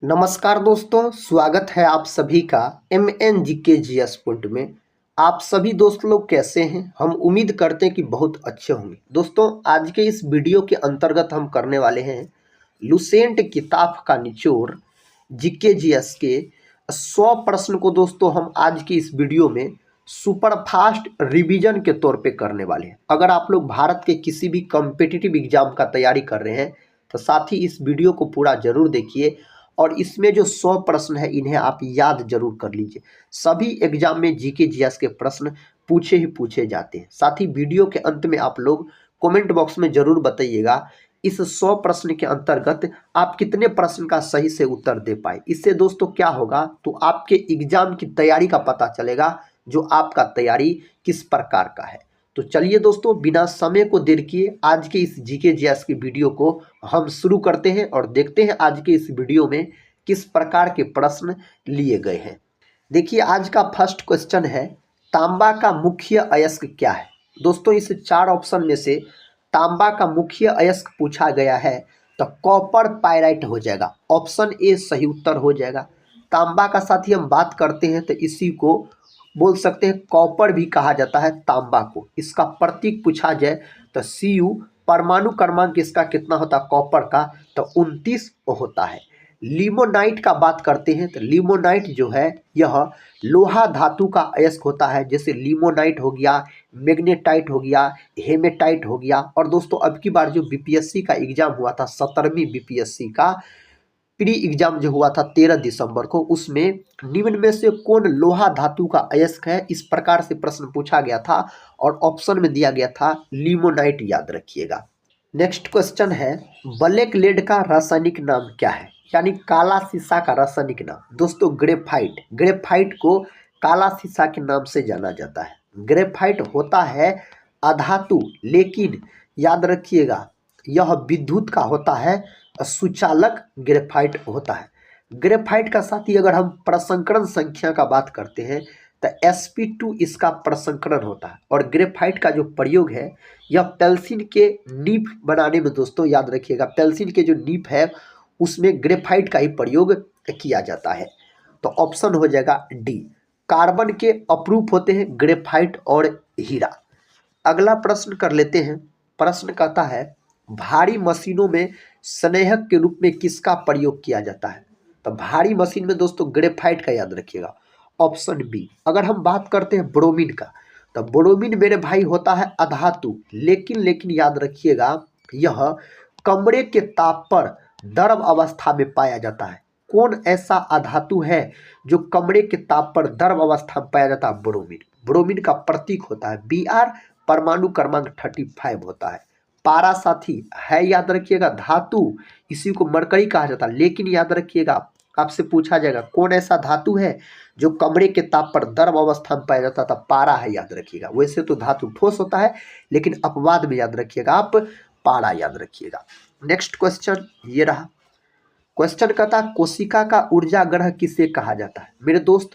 नमस्कार दोस्तों, स्वागत है आप सभी का MNGK पॉइंट में। आप सभी दोस्त लोग कैसे हैं? हम उम्मीद करते हैं कि बहुत अच्छे होंगे। दोस्तों, आज के इस वीडियो के अंतर्गत हम करने वाले हैं लुसेंट किताब का निचोड़ GK के 100 प्रश्न को दोस्तों हम आज की इस वीडियो में सुपर फास्ट रिवीजन के तौर पे करने वाले हैं। अगर आप लोग भारत के किसी भी कॉम्पिटिटिव एग्जाम का तैयारी कर रहे हैं तो साथ ही इस वीडियो को पूरा जरूर देखिए और इसमें जो 100 प्रश्न है इन्हें आप याद जरूर कर लीजिए। सभी एग्जाम में GK के प्रश्न पूछे ही पूछे जाते हैं। साथ ही वीडियो के अंत में आप लोग कमेंट बॉक्स में जरूर बताइएगा इस 100 प्रश्न के अंतर्गत आप कितने प्रश्न का सही से उत्तर दे पाए। इससे दोस्तों क्या होगा, तो आपके एग्जाम की तैयारी का पता चलेगा जो आपका तैयारी किस प्रकार का है। तो चलिए दोस्तों, बिना समय को देर किए आज के इस GK की वीडियो को हम शुरू करते हैं और देखते हैं आज के इस वीडियो में किस प्रकार के प्रश्न लिए गए हैं। देखिए, आज का फर्स्ट क्वेश्चन है, तांबा का मुख्य अयस्क क्या है? दोस्तों, इस 4 ऑप्शन में से तांबा का मुख्य अयस्क पूछा गया है तो कॉपर पायराइट हो जाएगा। ऑप्शन ए सही उत्तर हो जाएगा। तांबा का साथ ही हम बात करते हैं तो इसी को बोल सकते हैं कॉपर भी कहा जाता है तांबा को। इसका प्रतीक पूछा जाए तो Cu, परमाणु क्रमांक इसका कितना होता है कॉपर का, तो 29 होता है। लिमोनाइट का बात करते हैं तो लिमोनाइट जो है यह लोहा धातु का अयस्क होता है। जैसे लिमोनाइट हो गया, मैग्नेटाइट हो गया, हेमेटाइट हो गया। और दोस्तों, अब की बार जो BPSC का एग्जाम हुआ था, 17वीं BPSC का प्री एग्जाम जो हुआ था 13 दिसंबर को, उसमें निम्न में से कौन लोहा धातु का अयस्क है, इस प्रकार से प्रश्न पूछा गया था और ऑप्शन में दिया गया था लिमोनाइट। याद रखिएगा। नेक्स्ट क्वेश्चन है, ब्लैक लेड का रासायनिक नाम क्या है? यानी काला शीशा का रासायनिक नाम। दोस्तों, ग्रेफाइट। ग्रेफाइट को काला शीशा के नाम से जाना जाता है। ग्रेफाइट होता है अधातु, लेकिन याद रखिएगा यह विद्युत का होता है, सुचालक ग्रेफाइट होता है। ग्रेफाइट का साथ ही अगर हम प्रसंकरण संख्या का बात करते हैं तो sp2 इसका प्रसंकरण होता है। और ग्रेफाइट का जो प्रयोग है यह पेल्सिन के नीफ बनाने में, दोस्तों याद रखिएगा, पेल्सिन के जो नीफ है उसमें ग्रेफाइट का ही प्रयोग किया जाता है। तो ऑप्शन हो जाएगा डी। कार्बन के अपरूप होते हैं ग्रेफाइट और हीरा। अगला प्रश्न कर लेते हैं। प्रश्न कहता है, भारी मशीनों में स्नेहक के रूप में किसका प्रयोग किया जाता है? तो भारी मशीन में दोस्तों ग्रेफाइट का याद रखिएगा। Option B. अगर हम बात करते हैं ब्रोमीन का, तो ब्रोमीन मेरे भाई होता है अधातु, लेकिन याद रखिएगा यह कमरे के ताप पर द्रव अवस्था में पाया जाता है। कौन ऐसा अधातु है जो कमरे के ताप पर द्रव अवस्था में पाया जाता है? ब्रोमीन। ब्रोमीन का प्रतीक होता है Br, परमाणु क्रमांक 35 होता है। पारा साथी है, याद रखिएगा, धातु, इसी को मरकरी कहा जाता है। लेकिन याद रखिएगा आपसे पूछा जाएगा कौन ऐसा धातु है जो कमरे के ताप पर द्रव अवस्था में पाया जाता था? पारा है, याद रखिएगा। वैसे तो धातु ठोस होता है, लेकिन अपवाद में याद रखिएगा आप पारा याद रखिएगा। नेक्स्ट क्वेश्चन ये रहा। क्वेश्चन कहता है, कोशिका का ऊर्जा ग्रह किसे कहा जाता है? मेरे दोस्त,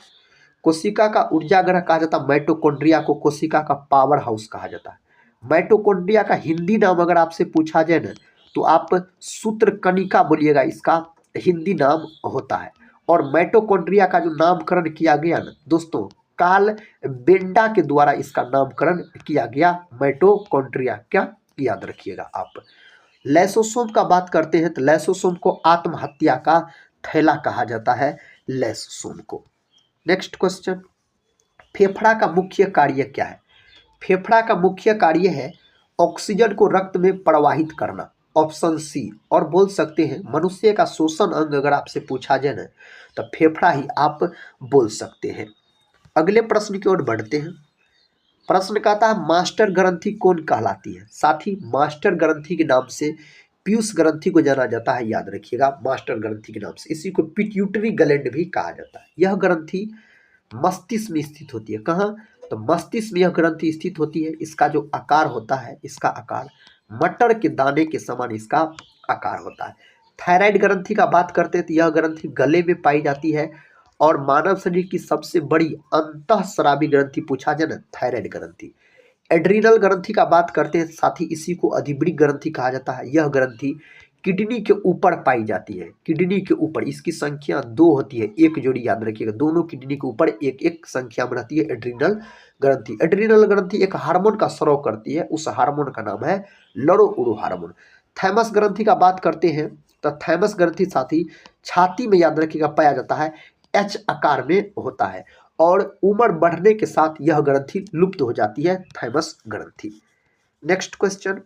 कोशिका का ऊर्जा ग्रह कहा जाता है माइटोकॉन्ड्रिया को। कोशिका का पावर हाउस कहा जाता है। माइटोकॉन्ड्रिया का हिंदी नाम अगर आपसे पूछा जाए ना तो आप सूत्रकणिका बोलिएगा, इसका हिंदी नाम होता है। और माइटोकॉन्ड्रिया का जो नामकरण किया गया ना दोस्तों, कार्ल बेंडा के द्वारा इसका नामकरण किया गया, माइटोकॉन्ड्रिया। क्या याद रखिएगा आप। लैसोसोम का बात करते हैं तो लैसोसोम को आत्महत्या का थैला कहा जाता है, लैसोसोम को। नेक्स्ट क्वेश्चन, फेफड़ा का मुख्य कार्य क्या है? फेफड़ा का मुख्य कार्य है ऑक्सीजन को रक्त में प्रवाहित करना। Option C. और बोल सकते हैं मनुष्य का श्वसन अंग अगर आपसे पूछा जाए ना तो फेफड़ा ही आप बोल सकते हैं। अगले प्रश्न की ओर बढ़ते हैं। प्रश्न कहता है, मास्टर ग्रंथि कौन कहलाती है? साथ ही मास्टर ग्रंथि के नाम से पीयूष ग्रंथि को जाना जाता है, याद रखिएगा, मास्टर ग्रंथि के नाम से। इसी को पिट्यूटरी ग्लैंड भी कहा जाता है। यह ग्रंथि मस्तिष्क में स्थित होती है। कहाँ? तो मस्तिष्क में यह ग्रंथि स्थित होती है। इसका जो आकार होता है, इसका आकार मटर के दाने के समान इसका आकार होता है। थायराइड ग्रंथि का बात करते हैं तो यह ग्रंथि गले में पाई जाती है। और मानव शरीर की सबसे बड़ी अंतःस्रावी ग्रंथि पूछा जाए ना, थायराइड ग्रंथि। एड्रीनल ग्रंथि का बात करते हैं, साथ ही इसी को अधिबृक्क ग्रंथि कहा जाता है। यह ग्रंथि किडनी के ऊपर पाई जाती है, किडनी के ऊपर। इसकी संख्या 2 होती है, एक जोड़ी याद रखिएगा, दोनों किडनी के ऊपर एक एक संख्या में रहती है एड्रिनल ग्रंथि। एड्रिनल ग्रंथि एक हार्मोन का स्राव करती है, उस हार्मोन का नाम है लड़ोउरो हार्मोन। थैमस ग्रंथि का बात करते हैं तो थैमस ग्रंथि साथी छाती में याद रखिएगा पाया जाता है, एच आकार में होता है और उम्र बढ़ने के साथ यह ग्रंथि लुप्त हो जाती है, थैमस ग्रंथि। नेक्स्ट क्वेश्चन,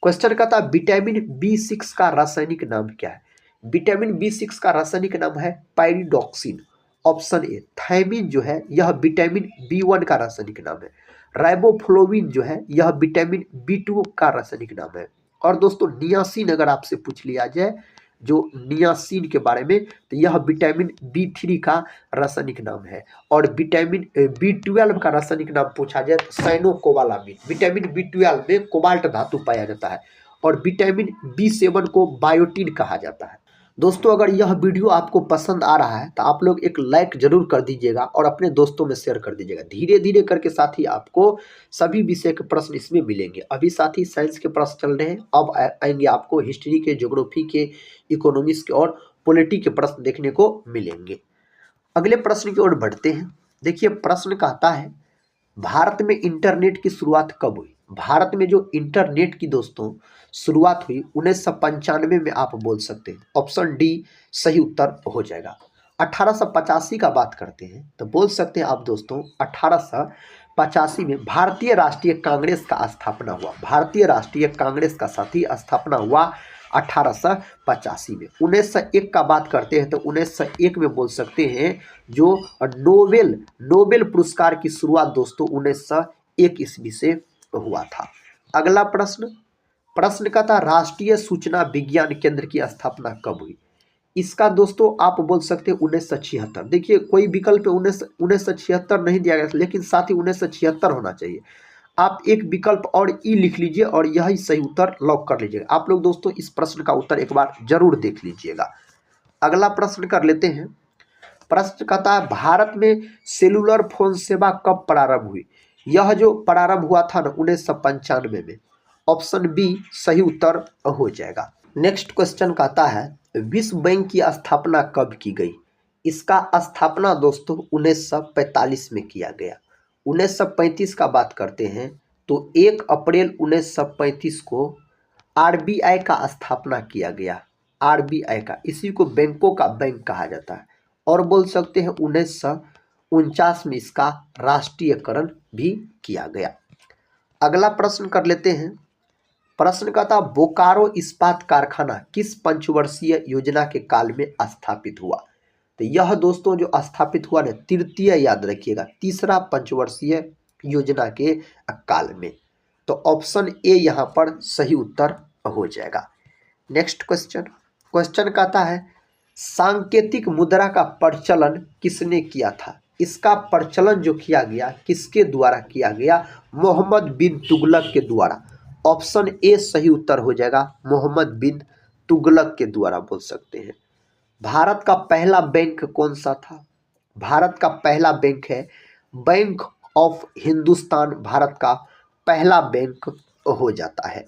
क्वेश्चन का था विटामिन B6 का रासायनिक नाम क्या है। विटामिन B6 का रासायनिक नाम है पायरिडॉक्सिन। ऑप्शन ए थायमिन जो है यह विटामिन B1 का रासायनिक नाम है। राइबोफ्लोविन जो है यह विटामिन B2 का रासायनिक नाम है। और दोस्तों नियासिन अगर आपसे पूछ लिया जाए जो नियासिन के बारे में, तो यह विटामिन B3 का रासायनिक नाम है। और विटामिन B12 का रासायनिक नाम पूछा जाए तो साइनोकोबालामिन। विटामिन B12 में कोबाल्ट धातु पाया जाता है और विटामिन B7 को बायोटिन कहा जाता है। दोस्तों अगर यह वीडियो आपको पसंद आ रहा है तो आप लोग एक लाइक जरूर कर दीजिएगा और अपने दोस्तों में शेयर कर दीजिएगा। धीरे धीरे करके साथ ही आपको सभी विषय के प्रश्न इसमें मिलेंगे। अभी साथ ही साइंस के प्रश्न चल रहे हैं, अब आएंगे आपको हिस्ट्री के, ज्योग्राफी के, इकोनॉमिक्स के और पॉलिटी के प्रश्न देखने को मिलेंगे। अगले प्रश्न की ओर बढ़ते हैं। देखिए प्रश्न कहता है भारत में इंटरनेट की शुरुआत कब हुई। भारत में जो इंटरनेट की दोस्तों शुरुआत हुई 1995 में आप बोल सकते हैं। ऑप्शन डी सही उत्तर हो जाएगा। 1885 का बात करते हैं तो बोल सकते हैं आप दोस्तों 1885 में भारतीय राष्ट्रीय कांग्रेस का स्थापना हुआ। भारतीय राष्ट्रीय कांग्रेस का साथी स्थापना हुआ 1885 में। 1901 का बात करते हैं तो 1901 में बोल सकते हैं जो नोबेल पुरस्कार की शुरुआत दोस्तों 1901 ईस्वी से हुआ था। अगला प्रश्न, प्रश्न का था राष्ट्रीय सूचना विज्ञान केंद्र की स्थापना कब हुई। इसका दोस्तों आप बोल सकते हैं 1976। देखिए कोई विकल्प 1976 नहीं दिया गया, लेकिन साथ ही 1976 होना चाहिए। आप एक विकल्प और ई लिख लीजिए और यही सही उत्तर लॉक कर लीजिएगा। आप लोग दोस्तों इस प्रश्न का उत्तर एक बार जरूर देख लीजिएगा। अगला प्रश्न कर लेते हैं। प्रश्न कहता है भारत में सेलुलर फोन सेवा कब प्रारंभ हुई। यह जो प्रारंभ हुआ था ना 1995 में। ऑप्शन बी सही उत्तर हो जाएगा। नेक्स्ट क्वेश्चन कहता है विश्व बैंक की स्थापना कब की गई। इसका स्थापना दोस्तों 1945 में किया गया। 1935 का बात करते हैं तो 1 अप्रैल 1935 को आरबीआई का स्थापना किया गया। आरबीआई का, इसी को बैंकों का बैंक कहा जाता है। और बोल सकते हैं 1949 में इसका राष्ट्रीयकरण भी किया गया। अगला प्रश्न कर लेते हैं। प्रश्न का था बोकारो इस्पात कारखाना किस पंचवर्षीय योजना के काल में स्थापित हुआ। तो यह दोस्तों जो स्थापित हुआ ना तृतीय याद रखिएगा, तीसरा पंचवर्षीय योजना के काल में। तो ऑप्शन ए यहाँ पर सही उत्तर हो जाएगा। नेक्स्ट क्वेश्चन, क्वेश्चन कहता है सांकेतिक मुद्रा का प्रचलन किसने किया था। इसका प्रचलन जो किया गया किसके द्वारा किया गया, मोहम्मद बिन तुगलक के द्वारा। ऑप्शन ए सही उत्तर हो जाएगा, मोहम्मद बिन तुगलक के द्वारा बोल सकते हैं। भारत का पहला बैंक कौन सा था। भारत का पहला बैंक है बैंक ऑफ हिंदुस्तान, भारत का पहला बैंक हो जाता है।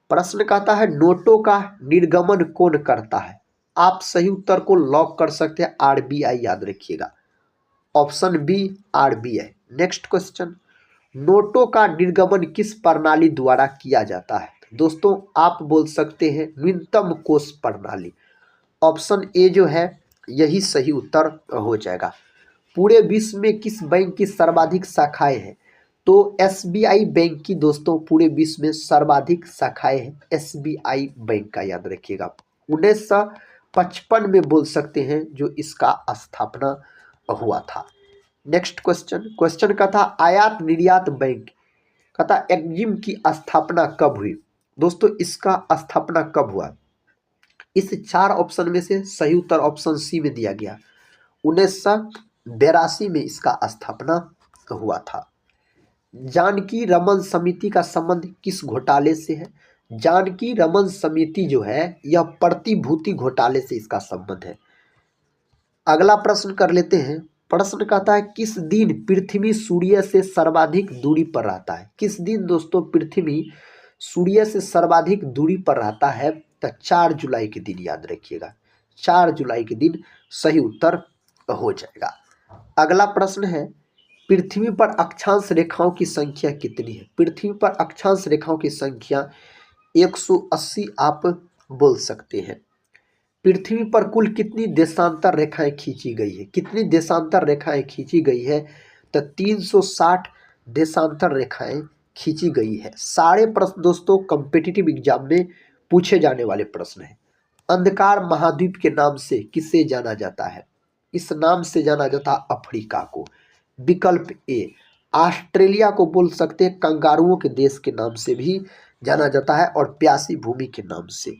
प्रश्न कहता है नोटों का निर्गमन कौन करता है। आप सही उत्तर को लॉक कर सकते हैं, आरबीआई याद रखिएगा। Option B RBI. Next question, नोटों का निर्गमन किस प्रणाली द्वारा किया जाता है। दोस्तों आप बोल सकते हैं न्यूनतम कोष प्रणाली। ऑप्शन ए जो है यही सही उत्तर हो जाएगा। पूरे विश्व में किस बैंक की सर्वाधिक शाखाएं हैं। तो एसबीआई बैंक की दोस्तों पूरे विश्व में सर्वाधिक शाखाएं हैं, एसबीआई बैंक का याद रखिएगा। 1955 में बोल सकते हैं जो इसका स्थापना हुआ था। नेक्स्ट क्वेश्चन, क्वेश्चन का था आयात निर्यात बैंक का था एक्जिम की स्थापना कब हुई। दोस्तों इसका स्थापना कब हुआ, इस 4 ऑप्शन में से सही उत्तर ऑप्शन सी में दिया गया। 1982 में इसका स्थापना हुआ था। जानकी रमन समिति का संबंध किस घोटाले से है। जानकी रमन समिति जो है यह प्रतिभूति घोटाले से इसका संबंध है। अगला प्रश्न कर लेते हैं। प्रश्न कहता है किस दिन पृथ्वी सूर्य से सर्वाधिक दूरी पर रहता है। किस दिन दोस्तों पृथ्वी सूर्य से सर्वाधिक दूरी पर रहता है। तो 4 जुलाई के दिन याद रखिएगा, 4 जुलाई के दिन सही उत्तर हो जाएगा। अगला प्रश्न है, पृथ्वी पर अक्षांश रेखाओं की संख्या कितनी है? पृथ्वी पर अक्षांश रेखाओं की संख्या 180 आप बोल सकते हैं। पृथ्वी पर कुल कितनी देशांतर रेखाएं खींची गई है? कितनी देशांतर रेखाएं खींची गई है? तो 360 देशांतर रेखाएं खींची गई है। सारे प्रश्न दोस्तों कॉम्पिटिटिव एग्जाम में पूछे जाने वाले प्रश्न हैं। अंधकार महाद्वीप के नाम से किसे जाना जाता है? इस नाम से जाना जाता है अफ्रीका को। विकल्प ए, ऑस्ट्रेलिया को बोल सकते हैं, कंगारुओं के देश के नाम से भी जाना जाता है और प्यासी भूमि के नाम से।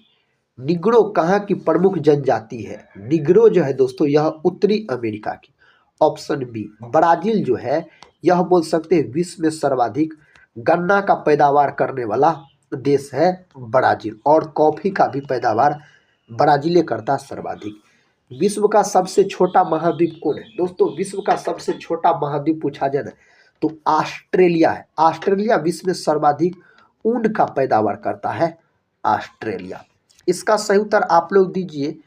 निग्रो कहाँ की प्रमुख जनजाति है? निग्रो जो है दोस्तों यह उत्तरी अमेरिका की। ऑप्शन बी, ब्राजील जो है यह बोल सकते हैं विश्व में सर्वाधिक गन्ना का पैदावार करने वाला देश है ब्राजील, और कॉफी का भी पैदावार ब्राजील करता सर्वाधिक। विश्व का सबसे छोटा महाद्वीप कौन है? दोस्तों विश्व का सबसे छोटा महाद्वीप पूछा जाए ना तो ऑस्ट्रेलिया है। ऑस्ट्रेलिया विश्व में सर्वाधिक ऊन का पैदावार करता है ऑस्ट्रेलिया। इसका सही उत्तर आप लोग दीजिए।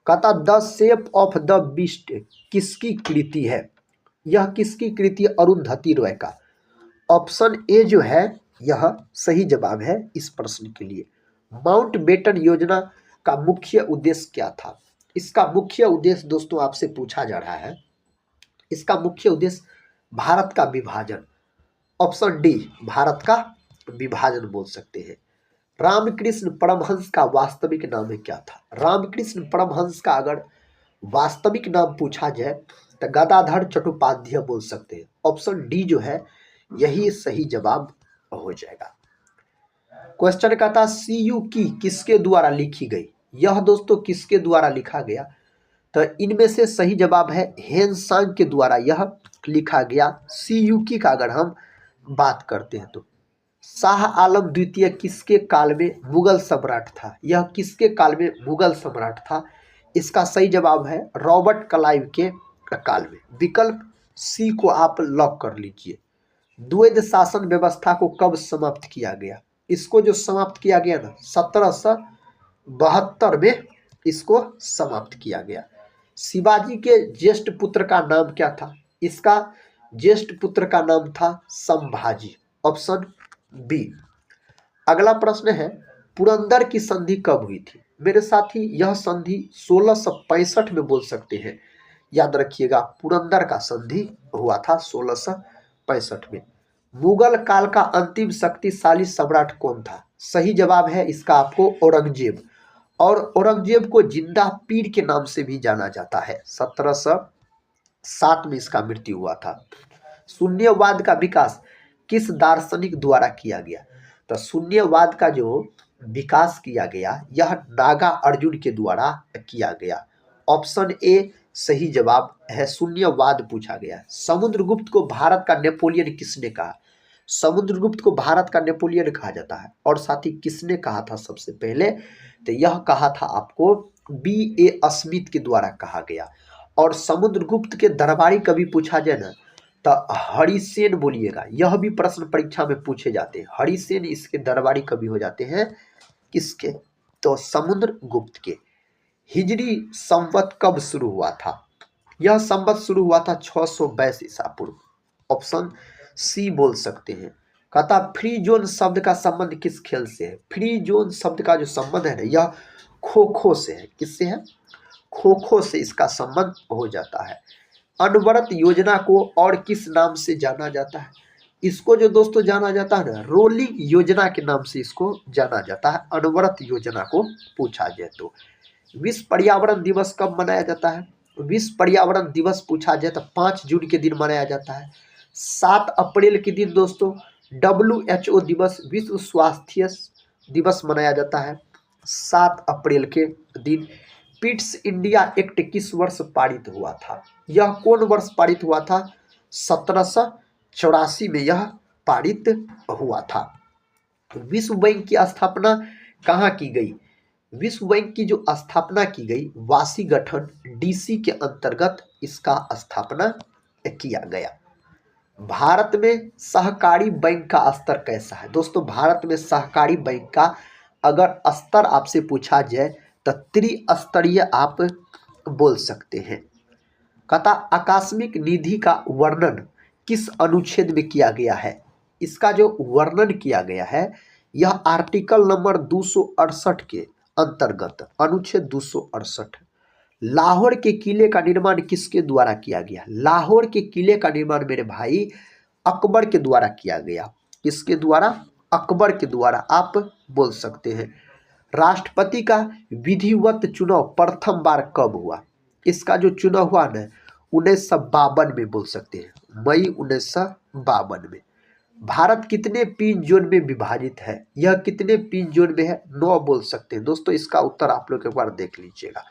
कहता the shape of the beast किसकी कृति है? यह किसकी कृति है? अरुंधति रॉय का। ऑप्शन ए जो है यह सही जवाब है इस प्रश्न के लिए। माउंट बेटन योजना का मुख्य उद्देश्य क्या था? इसका मुख्य उद्देश्य दोस्तों आपसे पूछा जा रहा है, इसका मुख्य उद्देश्य भारत का विभाजन। ऑप्शन डी, भारत का विभाजन बोल सकते हैं। रामकृष्ण परमहंस का वास्तविक नाम क्या था? रामकृष्ण परमहंस का अगर वास्तविक नाम पूछा जाए तो गदाधर चट्टोपाध्याय बोल सकते हैं। ऑप्शन डी जो है यही सही जवाब हो जाएगा। क्वेश्चन का था सीयू की किसके द्वारा लिखी गई? यह दोस्तों किसके द्वारा लिखा गया? तो इनमें से सही जवाब है हेनसांग के द्वारा यह लिखा गया। सीयू की का अगर हम बात करते हैं तो शाह आलम द्वितीय किसके काल में मुगल सम्राट था? यह किसके काल में मुगल सम्राट था? इसका सही जवाब है रॉबर्ट क्लाइव के काल में। विकल्प सी को आप लॉक कर लीजिए। द्वैध शासन व्यवस्था को कब समाप्त किया गया? इसको जो समाप्त किया गया ना 1772 में इसको समाप्त किया गया। शिवाजी के ज्येष्ठ पुत्र का नाम क्या था? इसका ज्येष्ठ पुत्र का नाम था संभाजी। Option B. अगला प्रश्न है पुरंदर की संधि कब हुई थी? मेरे साथी यह संधि 1665 में बोल सकते हैं। याद रखिएगा पुरंदर का संधि हुआ था 1665 में। मुगल काल का अंतिम शक्तिशाली सम्राट कौन था? सही जवाब है इसका आपको औरंगजेब, और औरंगजेब को जिंदा पीर के नाम से भी जाना जाता है। 1707 में इसका मृत्यु हुआ था। शून्यवाद का विकास किस दार्शनिक द्वारा किया गया? तो शून्यवाद का जो विकास किया गया यह नागा अर्जुन के द्वारा किया गया। ऑप्शन ए सही जवाब है, शून्यवाद पूछा गया। समुद्रगुप्त को भारत का नेपोलियन किसने कहा? समुद्रगुप्त को भारत का नेपोलियन कहा जाता है, और साथ ही किसने कहा था सबसे पहले? तो यह कहा था आपको B.A. स्मिथ के द्वारा कहा गया। और समुद्रगुप्त के दरबारी कभी पूछा जाए ना तो हरिसेन बोलिएगा। यह भी प्रश्न परीक्षा में पूछे जाते हैं। हरिसेन इसके दरबारी कभी हो जाते हैं, किसके? तो समुद्रगुप्त के। हिजरी संवत कब शुरू हुआ था? यह संवत शुरू हुआ था 622 ईसा पूर्व। ऑप्शन सी बोल सकते हैं। कहता फ्री जोन शब्द का संबंध किस खेल से है? फ्री जोन शब्द का जो संबंध है ना यह खो खो से है। किससे है? खो खो से इसका संबंध हो जाता है। अनवरत योजना को और किस नाम से जाना जाता है? इसको जो दोस्तों जाना जाता है ना रोलिंग योजना के नाम से इसको जाना जाता है। अनवरत योजना को पूछा जाए तो। विश्व पर्यावरण दिवस कब मनाया जाता है? विश्व पर्यावरण दिवस पूछा जाए तो 5 जून के दिन मनाया जाता है। 7 अप्रैल के दिन दोस्तों WHO दिवस, विश्व स्वास्थ्य दिवस मनाया जाता है 7 अप्रैल के दिन। पिट्स इंडिया एक्ट किस वर्ष पारित हुआ था? यह कौन वर्ष पारित हुआ था? 1784 में यह पारित हुआ था। विश्व बैंक की स्थापना कहाँ की गई? विश्व बैंक की जो स्थापना की गई वाशिंगटन DC के अंतर्गत इसका स्थापना किया गया। भारत में सहकारी बैंक का स्तर कैसा है? दोस्तों भारत में सहकारी बैंक का अगर स्तर आपसे पूछा जाए तो त्रिस्तरीय आप बोल सकते हैं। कहता आकस्मिक निधि का वर्णन किस अनुच्छेद में किया गया है? इसका जो वर्णन किया गया है यह आर्टिकल नंबर 268 के अंतर्गत अनुच्छेद 268। लाहौर के किले का निर्माण किसके द्वारा किया गया? लाहौर के किले का निर्माण मेरे भाई अकबर के द्वारा किया गया। किसके द्वारा? अकबर के द्वारा आप बोल सकते हैं। राष्ट्रपति का विधिवत चुनाव प्रथम बार कब हुआ? इसका जो चुनाव हुआ ना 1952 में बोल सकते हैं, मई 1952 में। भारत कितने पिन जोन में विभाजित है? यह कितने पिन जोन में है? 9 बोल सकते हैं। दोस्तों इसका उत्तर आप लोग एक बार देख लीजिएगा।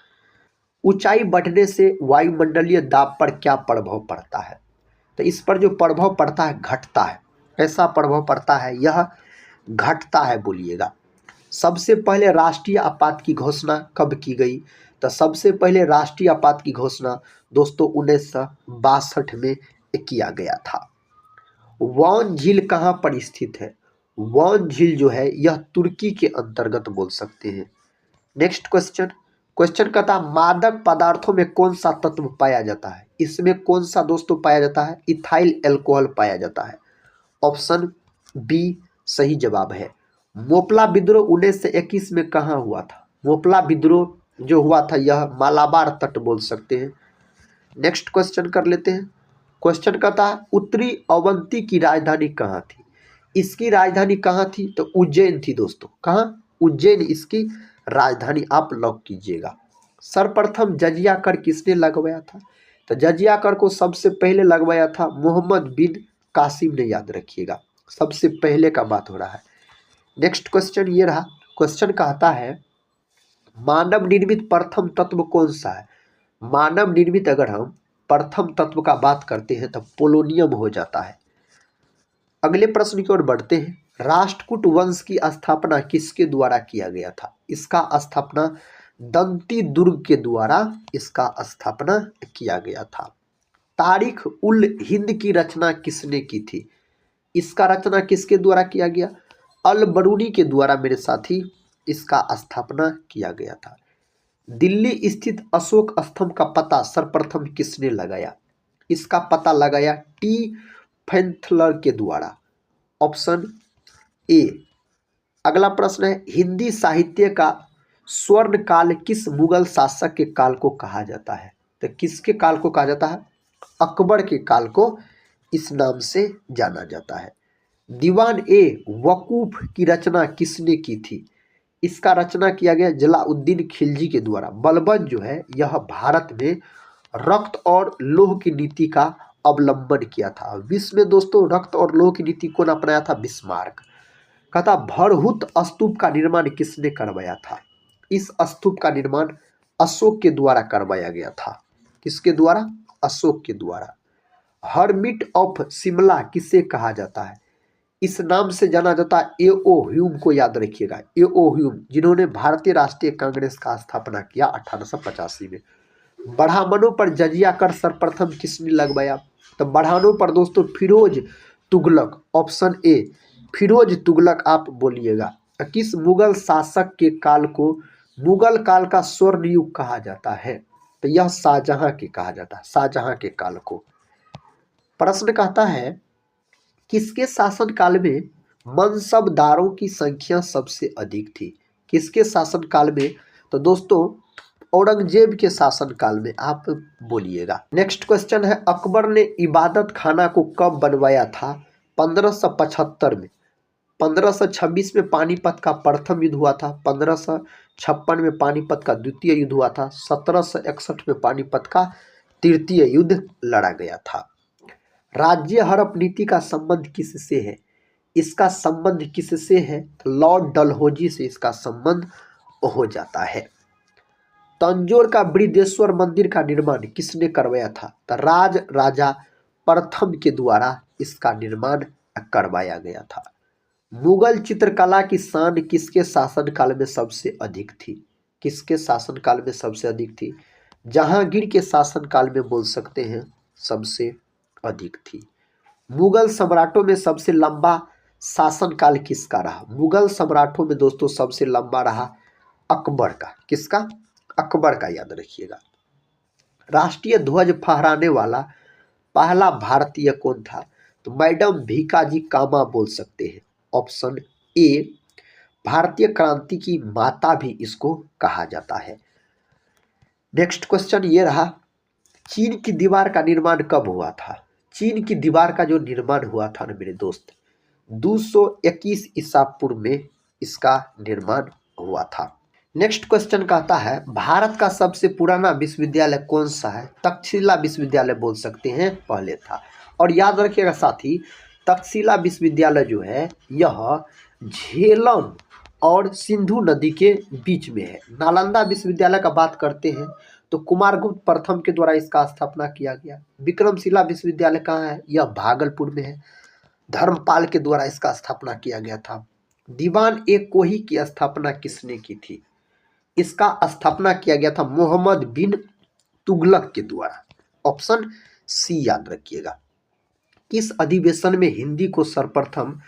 ऊंचाई बढ़ने से वायुमंडलीय दाब पर क्या प्रभाव पड़ता है? तो इस पर जो प्रभाव पड़ता है घटता है। ऐसा प्रभाव पड़ता है, यह घटता है बोलिएगा। सबसे पहले राष्ट्रीय आपात की घोषणा कब की गई? तो सबसे पहले राष्ट्रीय आपात की घोषणा दोस्तों 1962 में किया गया था। वॉन झील कहाँ पर स्थित है? वॉन झील जो है यह तुर्की के अंतर्गत बोल सकते हैं। नेक्स्ट क्वेश्चन कहता है मादक पदार्थों में कौन सा तत्व पाया जाता है? इसमें कौन सा दोस्तों पाया जाता है? इथाइल एल्कोहल पाया जाता है। ऑप्शन बी सही जवाब है। मोपला विद्रोह 1921 में कहाँ हुआ था? मोपला विद्रोह जो हुआ था यह मालाबार तट बोल सकते हैं। नेक्स्ट क्वेश्चन कर लेते हैं। क्वेश्चन कहता है उत्तरी अवंती की राजधानी कहाँ थी? इसकी राजधानी कहाँ थी? तो उज्जैन थी दोस्तों। कहाँ? उज्जैन इसकी राजधानी आप लॉक कीजिएगा। सर्वप्रथम जजिया कर किसने लगवाया था? तो जजिया कर को सबसे पहले लगवाया था मोहम्मद बिन कासिम ने, याद रखिएगा। सबसे पहले का बात हो रहा है। नेक्स्ट क्वेश्चन ये रहा। क्वेश्चन कहता है मानव निर्मित प्रथम तत्व कौन सा है? मानव निर्मित अगर हम प्रथम तत्व का बात करते हैं तो पोलोनियम हो जाता है। अगले प्रश्न की ओर बढ़ते हैं। राष्ट्रकूट वंश की स्थापना किसके द्वारा किया गया था? इसका स्थापना दंती दुर्ग के द्वारा इसका स्थापना किया गया था। तारीख उल हिंद की रचना किसने की थी? इसका रचना किसके द्वारा किया गया? अल बरूनी के द्वारा मेरे साथी इसका स्थापना किया गया था। दिल्ली स्थित अशोक स्तंभ का पता सर्वप्रथम किसने लगाया? इसका पता लगाया टी फैंथलर के द्वारा। Option A. अगला प्रश्न है हिंदी साहित्य का स्वर्ण काल किस मुगल शासक के काल को कहा जाता है? तो किसके काल को कहा जाता है? अकबर के काल को इस नाम से जाना जाता है। दीवान ए वकूफ की रचना किसने की थी? इसका रचना किया गया जलाउद्दीन खिलजी के द्वारा। बलबन जो है यह भारत में रक्त और लौह की नीति का अवलंबन किया था। विश्व में दोस्तों रक्त और लौह की नीति कौन अपनाया था? बिस्मार्क। कहता भरहुत स्तूप का निर्माण किसने करवाया था? इस स्तूप का निर्माण अशोक के द्वारा करवाया गया था। किसके द्वारा? अशोक के द्वारा। हर्मिट ऑफ शिमला किसे कहा जाता है? इस नाम से जाना जाता है ए.ओ. ह्यूम को, याद रखिएगा। ए.ओ. ह्यूम जिन्होंने भारतीय राष्ट्रीय कांग्रेस का स्थापना किया 1885 में। बढ़ामनों पर जजिया कर सर्वप्रथम किसने लगवाया? तो बढ़ानों पर दोस्तों फिरोज तुगलक। ऑप्शन ए फिरोज तुगलक आप बोलिएगा। किस मुगल शासक के काल को मुगल काल का स्वर्ण युग कहा जाता है? तो यह शाहजहां के कहा जाता है, शाहजहां के काल को। प्रश्न कहता है किसके शासनकाल में मनसबदारों की संख्या सबसे अधिक थी? किसके शासनकाल में? तो दोस्तों औरंगजेब के शासनकाल में आप बोलिएगा। नेक्स्ट क्वेश्चन है अकबर ने इबादत खाना को कब बनवाया था? 1575 में। 1526 में पानीपत का प्रथम युद्ध हुआ था। 1556 में पानीपत का द्वितीय युद्ध हुआ था। 1761 में पानीपत का तृतीय युद्ध लड़ा गया था। राज्य हड़प नीति का संबंध किससे है? इसका संबंध किससे है? लॉर्ड डलहौजी से इसका संबंध हो जाता है। तंजौर का बृहदेश्वर मंदिर का निर्माण किसने करवाया था? तो राज राजा प्रथम के द्वारा इसका निर्माण करवाया गया था। मुगल चित्रकला की शान किसके शासनकाल में सबसे अधिक थी? किसके शासनकाल में सबसे अधिक थी? जहांगीर के शासनकाल में बोल सकते हैं सबसे अधिक थी। मुगल सम्राटों में सबसे लंबा शासनकाल किसका रहा? मुगल सम्राटों में दोस्तों सबसे लंबा रहा अकबर का। किसका? अकबर का, याद रखिएगा। राष्ट्रीय ध्वज फहराने वाला पहला भारतीय कौन था? तो मैडम भीकाजी कामा बोल सकते हैं। Option A. भारतीय क्रांति की माता भी इसको कहा जाता है। नेक्स्ट क्वेश्चन ये रहा, चीन की दीवार का निर्माण कब हुआ था? चीन की दीवार का जो निर्माण हुआ था ना मेरे दोस्त, 221 ईसा पूर्व में इसका निर्माण हुआ था। नेक्स्ट क्वेश्चन कहता है, भारत का सबसे पुराना विश्वविद्यालय कौन सा है? तक्षशिला विश्वविद्यालय बोल सकते हैं, पहले था। और याद रखिएगा साथी, तक्षशिला विश्वविद्यालय जो है यह झेलम और सिंधु नदी के बीच में है। नालंदा विश्वविद्यालय का बात करते हैं तो कुमारगुप्त प्रथम के द्वारा इसका स्थापना किया गया। विक्रमशिला विश्वविद्यालय कहाँ है? यह भागलपुर में है। धर्मपाल के द्वारा इसका स्थापना किया गया था। दीवान ए कोही की स्थापना किसने की थी? इसका स्थापना किया गया था मोहम्मद बिन तुगलक के द्वारा। ऑप्शन सी याद रखिएगा। किस अधिवेशन में हिंदी को सर्वप्रथम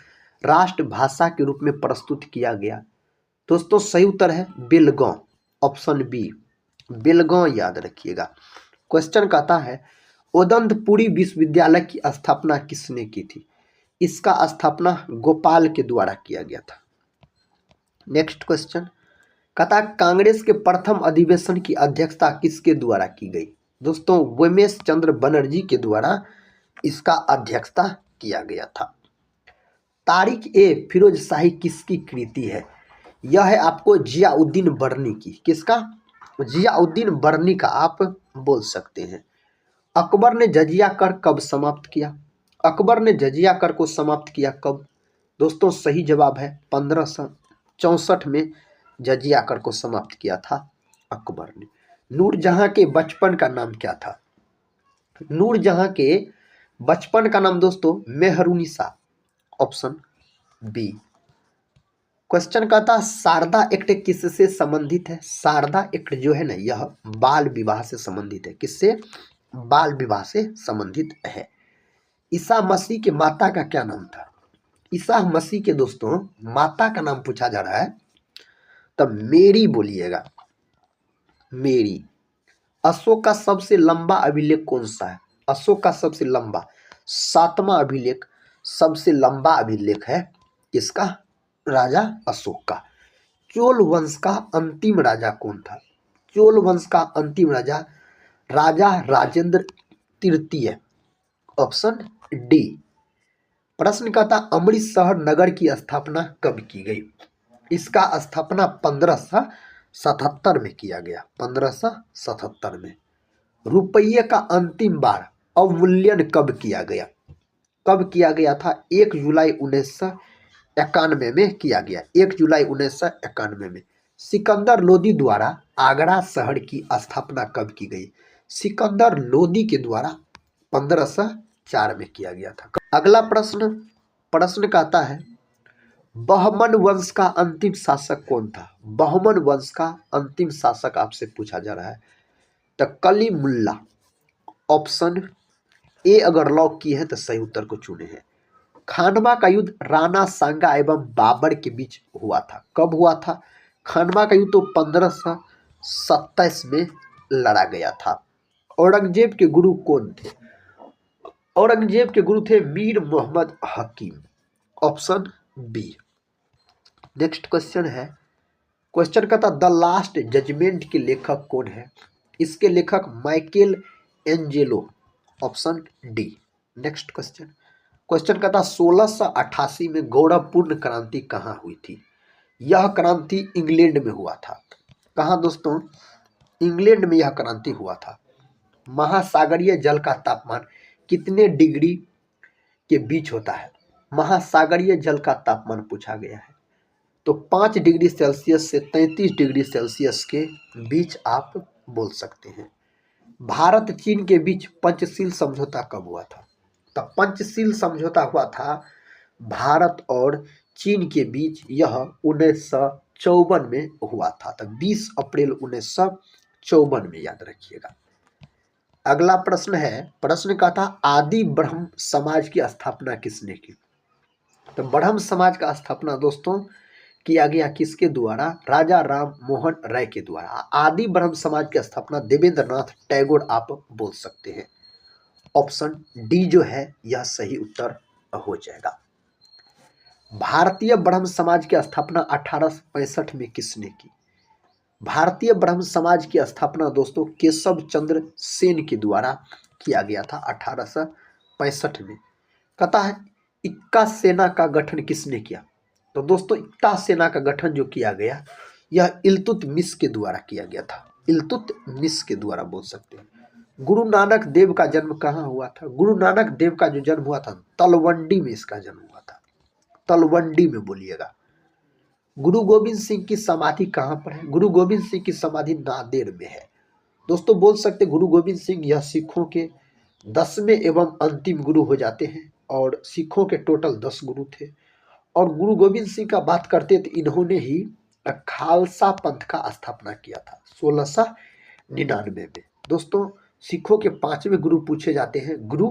राष्ट्रभाषा के रूप में प्रस्तुत किया गया? दोस्तों सही उत्तर है बेलगांव। ऑप्शन बी बेलगांव, याद रखिएगा। क्वेश्चन कहता है, उदंतपुरी विश्वविद्यालय की स्थापना किसने की थी? इसका स्थापना गोपाल के द्वारा किया गया था। नेक्स्ट क्वेश्चन कहता है, कांग्रेस के प्रथम अधिवेशन की अध्यक्षता किसके द्वारा की गई? दोस्तों उमेश चंद्र बनर्जी के द्वारा इसका अध्यक्षता किया गया था। तारिक ए फिरोज शाही किसकी कृति है? यह है आपको जियाउद्दीन बर्नी की। किसका? जियाउद्दीन बर्नी का आप बोल सकते हैं। अकबर ने जजिया कर कब समाप्त किया? अकबर ने जजिया कर को समाप्त किया कब? दोस्तों सही जवाब है 1564 में जजिया कर को समाप्त किया था अकबर ने। नूरजहां के बचपन का नाम क्या था? नूरजहां के बचपन का नाम दोस्तों मेहरुनिसा। Option B. क्वेश्चन कहता, शारदा एक्ट किससे संबंधित है? शारदा एक्ट जो है ना यह बाल विवाह से संबंधित है। किससे? बाल विवाह से संबंधित है। ईसा मसीह के माता का क्या नाम था? ईसा मसीह के दोस्तों माता का नाम पूछा जा रहा है तब मेरी बोलिएगा, मेरी। अशोक का सबसे लंबा अभिलेख कौन सा है? अशोक का सबसे लंबा 7वां अभिलेख सबसे लंबा अभिलेख है किसका? राजा अशोक का। चोल वंश का अंतिम राजा कौन था? चोल वंश का अंतिम राजा राजा राजेंद्र तृतीय। Option D. प्रश्न कहता, अमृतसर नगर की स्थापना कब की गई? इसका स्थापना 1577 में किया गया। 1577 में। रुपये का अंतिम बार अवमूल्यन कब किया गया? कब किया गया था? 1 जुलाई 1991 में किया गया। 1 जुलाई 1991 में। सिकंदर लोदी द्वारा आगरा शहर की स्थापना कब की गई? सिकंदर लोदी के द्वारा 1504 में किया गया था। अगला प्रश्न कहता है, बहमन वंश का अंतिम शासक कौन था? बहमन वंश का अंतिम शासक आपसे पूछा जा रहा है तो कलीमुल्ला। ऑप्शन ए अगर लॉक की है तो सही उत्तर को चुने हैं। खानवा का युद्ध राणा सांगा एवं बाबर के बीच हुआ था। कब हुआ था? खानवा का युद्ध तो 1527 में लड़ा गया था। औरंगजेब के गुरु कौन थे? औरंगजेब के गुरु थे Mir Mohammad Hakim. Option B. Next question है, क्वेश्चन का था द लास्ट जजमेंट के लेखक कौन है? इसके लेखक Michael Angelo. Option D. Next question का था 1688 में गौरवपूर्ण क्रांति कहाँ हुई थी? यह क्रांति इंग्लैंड में हुआ था। कहाँ दोस्तों? इंग्लैंड में यह क्रांति हुआ था। महासागरीय जल का तापमान कितने डिग्री के बीच होता है? महासागरीय जल का तापमान पूछा गया है तो 5 डिग्री सेल्सियस से 33 डिग्री सेल्सियस के बीच आप बोल सकते हैं। भारत चीन के बीच पंचशील समझौता कब हुआ था? तो पंचशील समझौता हुआ था भारत और चीन के बीच, यह 1954 में हुआ था। तो 20 अप्रैल 1954 में, याद रखिएगा। अगला प्रश्न है, प्रश्न का था आदि ब्रह्म समाज की स्थापना किसने की? तो ब्रह्म समाज का स्थापना दोस्तों किया गया किसके द्वारा? राजा राम मोहन राय के द्वारा। आदि ब्रह्म समाज की स्थापना देवेंद्रनाथ टैगोर आप बोल सकते हैं। ऑप्शन डी जो है यह सही उत्तर हो जाएगा। भारतीय ब्रह्म समाज की स्थापना 1865 में किसने की? भारतीय ब्रह्म समाज की स्थापना दोस्तों केशव चंद्र सेन के द्वारा किया गया था 1865 में। कहता है इक्का सेना का गठन किसने किया? तो दोस्तों इक्का सेना का गठन जो किया गया यह इल्तुतमिश के द्वारा किया गया था। इल्तुतमिश के द्वारा बोल सकते हैं। गुरु नानक देव का जन्म कहाँ हुआ था? गुरु नानक देव का जो जन्म हुआ था तलवंडी में इसका जन्म हुआ था। तलवंडी में बोलिएगा। गुरु गोविंद सिंह की समाधि कहाँ पर है? गुरु गोविंद सिंह की समाधि नांदेड़ में है। दोस्तों बोल सकते गुरु गोविंद सिंह यह सिखों के 10वें एवं अंतिम गुरु हो जाते हैं और सिखों के टोटल 10 गुरु थे। और गुरु गोविंद सिंह का बात करते तो इन्होंने ही खालसा पंथ का स्थापना किया था 1699 में। दोस्तों सिखों के 5वें गुरु पूछे जाते हैं, गुरु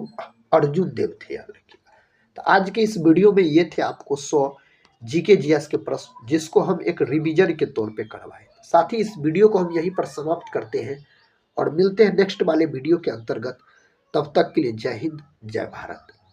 अर्जुन देव थे याद रखिएगा। तो आज के इस वीडियो में ये थे आपको 100 जीके जीएस के प्रश्न जिसको हम एक रिवीजन के तौर पे करवाए। साथ ही इस वीडियो को हम यहीं पर समाप्त करते हैं और मिलते हैं नेक्स्ट वाले वीडियो के अंतर्गत। तब तक के लिए जय हिंद जय भारत।